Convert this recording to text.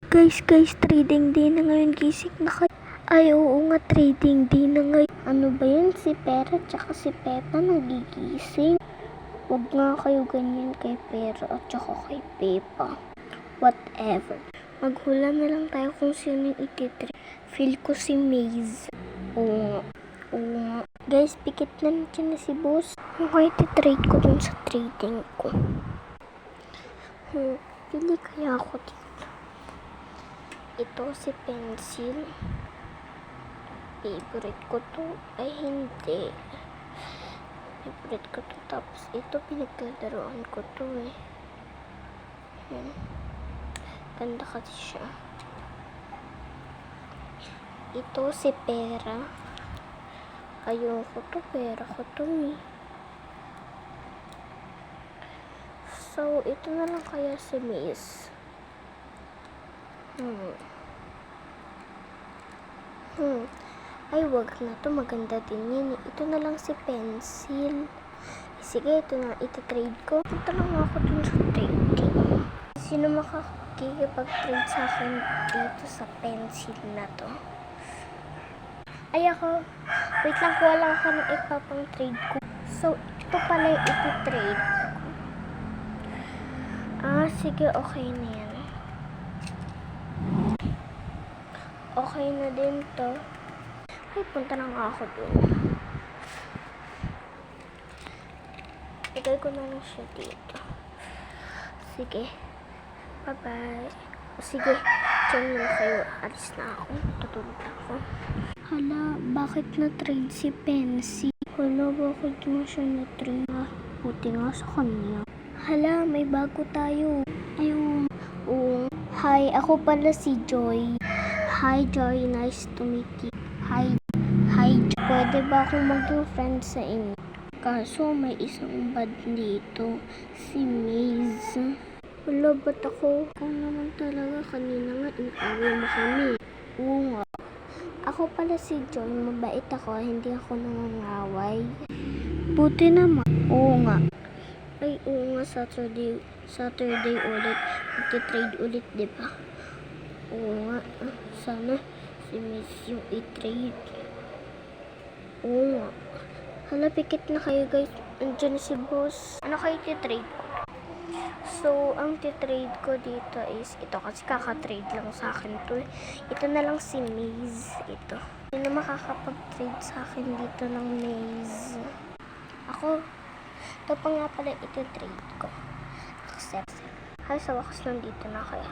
Guys, trading day na ngayon. Gising na kayo. Ay, oo nga, trading day na ngayon. Ano ba yun? Si Pera tsaka si Pepa nagigising. Huwag nga kayo ganyan kay Pera at tsaka kay Pepa. Whatever. Maghula na lang tayo kung sino yung ititrade. Feel ko si Maze. Oo nga. Guys, pikit na nandiyan na si boss. Yung kaya ititrade ko dun sa trading ko. Pili kaya ako dito. Ito si pencil. Favorite ko to. Ay, hindi. Favorite ko to. Tapos, ito pinagdadaroan ko to eh. Ganda kasi siya. Ito si Pera. Ayoko to. Pera ko to eh. So, ito na lang kaya si Maze. Ay, wag na to. Maganda din yan. Ito na lang si pencil. Sige, ito na iti-trade ko. Punta lang ako dun sa trading. Sino makakikipag-trade sa akin dito sa pencil na to? Ay, ako. Wait lang, kuha lang ako ng ipapang trade ko. So, ito pala yung iti-trade ko. Sige, okay na yan. Okay na din to. Ay, punta na nga ako dun. Igay ko na lang siya dito. Sige. Bye-bye. Sige, dyan muna kayo. Alis na ako. Tutulog ako. Hala, bakit na-trade si Pensy? Hala, bakit mo siya na-trade? Buti nga sa kanya. Hala, may bago tayo. Ayun. Hi, ako pala si Joy. Hi, Joy. Nice to meet you. Hi, Joy. Pwede ba akong maging friend sa inyo? Kaso, may isang bad dito. Si Maze. Wala, ba't ako? Kung naman talaga, kanina nga, inaway mo kami. Oo nga. Ako pala si Joy. Mabait ako. Hindi ako nangangaway. Buti naman. Oo nga. Ay, oo nga. Saturday ulit. Magti-trade ulit, diba? Oo nga. Sana si Miss yung i-trade. Oo nga. Hala, pikit na kayo guys. Andiyan si boss. Ano kayo i-trade ko? So, ang ti-trade ko dito is ito. Kasi kaka-trade lang sa akin to. Ito na lang si Maze. Ito. Hindi na makakapag-trade sa akin dito ng Maze. Ako. Ito pa nga pala iti-trade ko. Accept. Ay, sa wakas nandito na kaya.